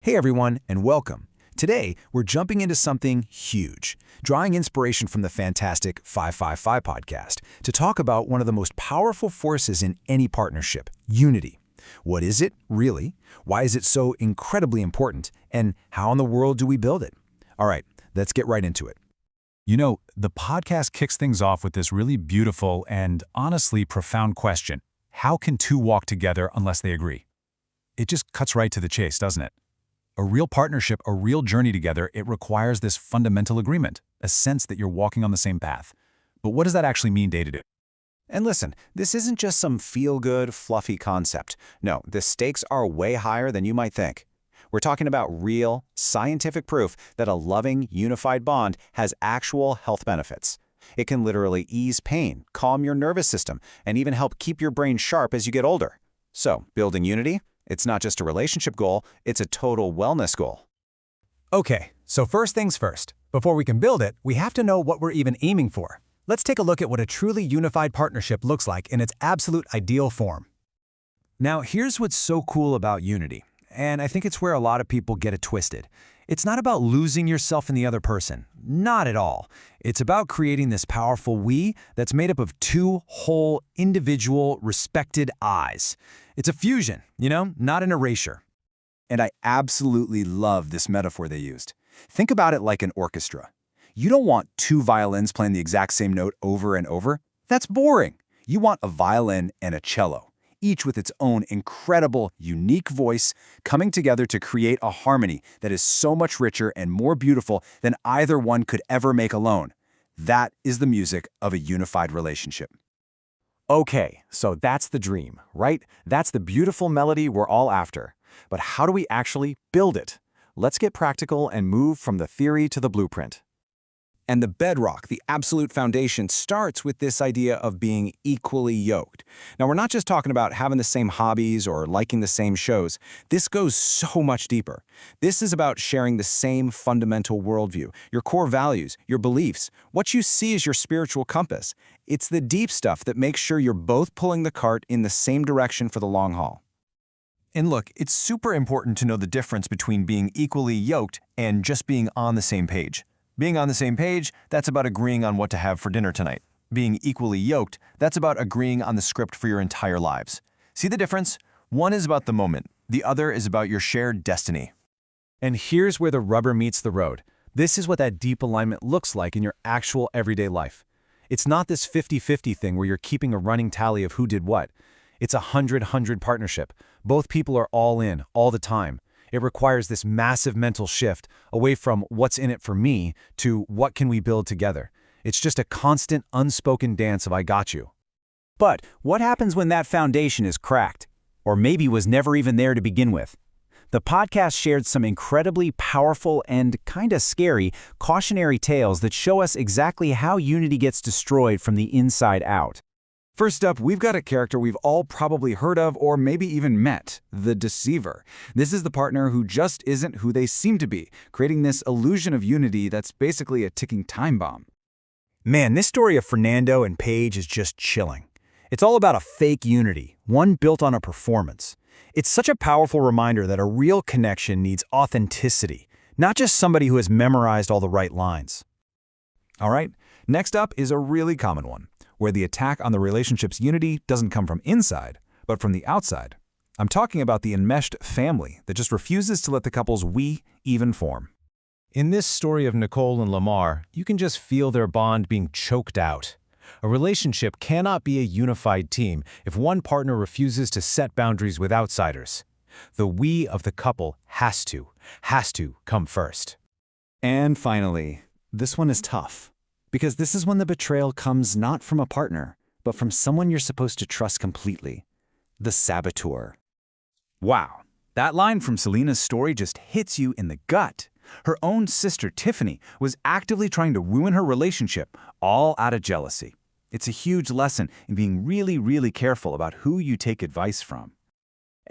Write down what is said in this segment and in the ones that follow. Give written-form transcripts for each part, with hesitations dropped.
Hey everyone, and welcome. Today, we're jumping into something huge, drawing inspiration from the fantastic Fye Fye Fye podcast to talk about one of the most powerful forces in any partnership, unity. What is it, really? Why is it so incredibly important? And how in the world do we build it? All right, let's get right into it. You know, the podcast kicks things off with this really beautiful and honestly profound question. How can two walk together unless they agree? It just cuts right to the chase, doesn't it? A real partnership, a real journey together, it requires this fundamental agreement, a sense that you're walking on the same path. But what does that actually mean day to day? And listen, this isn't just some feel-good, fluffy concept. No, the stakes are way higher than you might think. We're talking about real, scientific proof that a loving, unified bond has actual health benefits. It can literally ease pain, calm your nervous system, and even help keep your brain sharp as you get older. So, building unity? It's not just a relationship goal, it's a total wellness goal. Okay, so first things first. Before we can build it, we have to know what we're even aiming for. Let's take a look at what a truly unified partnership looks like in its absolute ideal form. Now, here's what's so cool about unity, and I think it's where a lot of people get it twisted. It's not about losing yourself in the other person. Not at all. It's about creating this powerful we that's made up of two whole, individual, respected I's. It's a fusion, not an erasure. And I absolutely love this metaphor they used. Think about it like an orchestra. You don't want two violins playing the exact same note over and over. That's boring. You want a violin and a cello, each with its own incredible, unique voice, coming together to create a harmony that is so much richer and more beautiful than either one could ever make alone. That is the music of a unified relationship. Okay, so that's the dream, right? That's the beautiful melody we're all after. But how do we actually build it? Let's get practical and move from the theory to the blueprint. And the bedrock, the absolute foundation, starts with this idea of being equally yoked. Now, we're not just talking about having the same hobbies or liking the same shows. This goes so much deeper. This is about sharing the same fundamental worldview, your core values, your beliefs, what you see as your spiritual compass. It's the deep stuff that makes sure you're both pulling the cart in the same direction for the long haul. And look, it's super important to know the difference between being equally yoked and just being on the same page. Being on the same page, that's about agreeing on what to have for dinner tonight. Being equally yoked, that's about agreeing on the script for your entire lives. See the difference? One is about the moment. The other is about your shared destiny. And here's where the rubber meets the road. This is what that deep alignment looks like in your actual everyday life. It's not this 50-50 thing where you're keeping a running tally of who did what. It's a 100-100 partnership. Both people are all in, all the time. It requires this massive mental shift away from what's in it for me to what can we build together. It's just a constant, unspoken dance of I got you. But what happens when that foundation is cracked? Or maybe was never even there to begin with? The podcast shared some incredibly powerful and kinda scary cautionary tales that show us exactly how unity gets destroyed from the inside out. First up, we've got a character we've all probably heard of or maybe even met, the deceiver. This is the partner who just isn't who they seem to be, creating this illusion of unity that's basically a ticking time bomb. Man, this story of Fernando and Paige is just chilling. It's all about a fake unity, one built on a performance. It's such a powerful reminder that a real connection needs authenticity, not just somebody who has memorized all the right lines. All right, next up is a really common one, where the attack on the relationship's unity doesn't come from inside, but from the outside. I'm talking about the enmeshed family that just refuses to let the couple's we even form. In this story of Nicole and Lamar, you can just feel their bond being choked out. A relationship cannot be a unified team if one partner refuses to set boundaries with outsiders. The we of the couple has to come first. And finally, this one is tough. Because this is when the betrayal comes not from a partner, but from someone you're supposed to trust completely. The saboteur. Wow, that line from Selena's story just hits you in the gut. Her own sister, Tiffany, was actively trying to ruin her relationship, all out of jealousy. It's a huge lesson in being really, really careful about who you take advice from.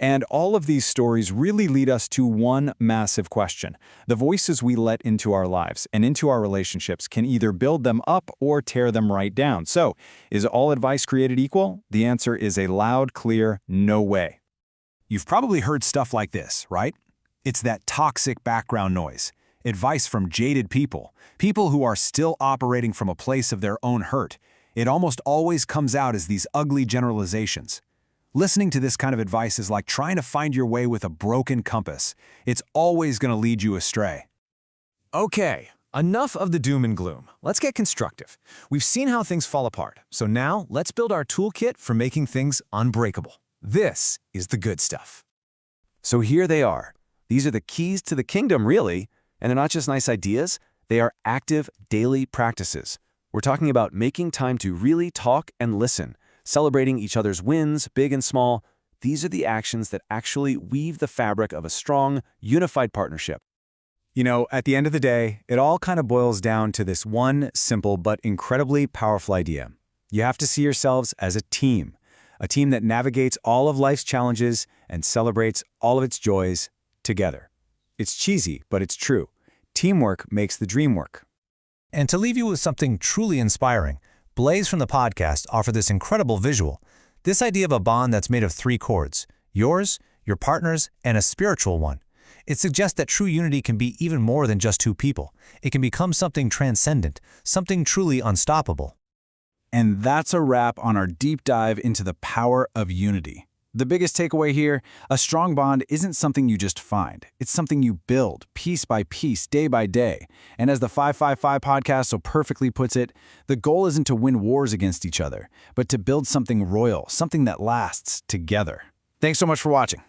And all of these stories really lead us to one massive question. The voices we let into our lives and into our relationships can either build them up or tear them right down. So, is all advice created equal? The answer is a loud, clear, no way. You've probably heard stuff like this, right? It's that toxic background noise. Advice from jaded people who are still operating from a place of their own hurt. It almost always comes out as these ugly generalizations. Listening to this kind of advice is like trying to find your way with a broken compass. It's always going to lead you astray. Okay, enough of the doom and gloom. Let's get constructive. We've seen how things fall apart, so now let's build our toolkit for making things unbreakable. This is the good stuff. So here they are. These are the keys to the kingdom, really. And they're not just nice ideas, they are active daily practices. We're talking about making time to really talk and listen, celebrating each other's wins, big and small. These are the actions that actually weave the fabric of a strong, unified partnership. You know, at the end of the day, it all kind of boils down to this one simple but incredibly powerful idea. You have to see yourselves as a team that navigates all of life's challenges and celebrates all of its joys together. It's cheesy, but it's true. Teamwork makes the dream work. And to leave you with something truly inspiring, Blaze from the podcast offer this incredible visual. This idea of a bond that's made of 3 chords: yours, your partner's, and a spiritual one. It suggests that true unity can be even more than just 2 people. It can become something transcendent, something truly unstoppable. And that's a wrap on our deep dive into the power of unity. The biggest takeaway here, a strong bond isn't something you just find. It's something you build, piece by piece, day by day. And as the Fye Fye Fye podcast so perfectly puts it, the goal isn't to win wars against each other, but to build something royal, something that lasts together. Thanks so much for watching.